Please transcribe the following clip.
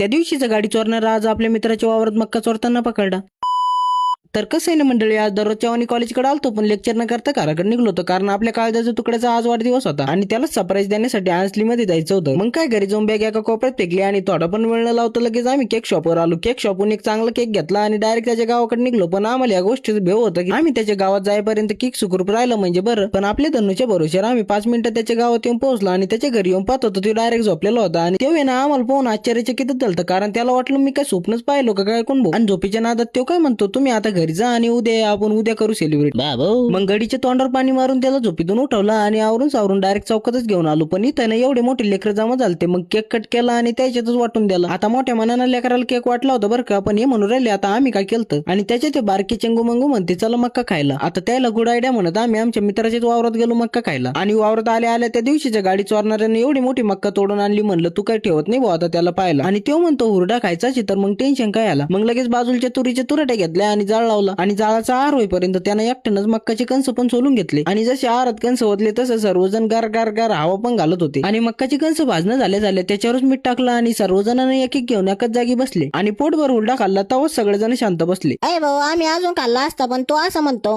त्या दिवशीचा गाडी चोरणारा आज आपल्या मित्राच्या वावरात मक्का चोरताना पकडला. तर कसं आहे ना मंडळी, आज दररोजच्या आणि कॉलेजकडे आलतो पण लेक्चर न करता घराकडे निघलो होतो कारण आपल्या काळजाच्या तुकड्याचा आज वाढदिवस होता आणि त्याला सरप्राईज देण्यासाठी मध्ये जायचं होतं. मग काय घरी जाऊन बॅग एका कोपऱ्यात फेकली आणि थोडा पण वेळ न लावता लगेच आम्ही केक शॉपवर आलो. केक शॉपवरून एक चांगला केक घेतला आणि डायरेक्ट त्याच्या गावाकडे निघलो. पण आम्हाला या गोष्टीचं भेव होतं की आम्ही त्याच्या गावात जाईपर्यंत केक सुखरूप राहिलं म्हणजे बरं, पण आपल्या धनुच्या भरोश्यावर आम्ही 5 मिनिटं त्याच्या गावात येऊन पोहोचलो आणि त्याच्या घरी येऊन पाहत होतो तो डायरेक्ट झोपलेला होता. आणि तेव्हा ना आम्हाला पाहून आश्चर्यचकित झालं कारण त्याला वाटलं मी काय स्वप्नच पाहिलो का काय कोण भाऊ. आणि झोपेच्या नादात तो काय म्हणतो, तुम्ही आता घरी जा आणि उद्या आपण उद्या करू सेलिब्रेट. मग गडीच्या तोंडावर पाणी मारून त्याला झोपीतून उठवला आणि आवरून सावरून डायरेक्ट चौकातच घेऊन आलो. पण इथं ना एवढे मोठे लेकर जमा झालते. मग केक कट केला आणि त्याच्यातच वाटून दिला. आता मोठ्या मनानं लेकराला केक वाटला होता बरं का, पण हे म्हणून राहिले आता आम्ही काय केलं. आणि त्याच्या ते बारकी चंगू मंगू म्हणते चला मक्का खायला. आता त्याला गुड आयडिया म्हणत आम्ही आमच्या मित्राच्याच वावरात गेलो मक्का खायला. आणि वावरात आल्या त्या दिवशीच्या गाडी चोरणाऱ्याने एवढी मोठी मक्का तोडून आणली. म्हणलं तू काय ठेवत नाही भाऊ आता त्याला पाहिला. आणि तो म्हणतो हुरडा खायचाच तर मग टेन्शन काय आला. मग लगेच बाजूच्या तुरीच्या तुरट्या घेतल्या आणि जाळ लावला आणि जाळाचा आर होईपर्यंत त्यानं एकट्यानंच मक्काचे कंस पण सोलून घेतले. आणि जसे आहारात कंस होतले तसं सर्वजण गार गार गार हवा पण घालत होते. आणि मक्काचे कंस भाजणं झाले त्याच्यावरच मीठ टाकलं आणि सर्वजणांनी एक एक घेऊन एकाच जागी बसले आणि पोटभर हुरडा खाल्ला. तेव्हाच सगळेजण शांत बसले. अरे भाऊ आम्ही अजून खाल्ला असता पण तो असं म्हणतो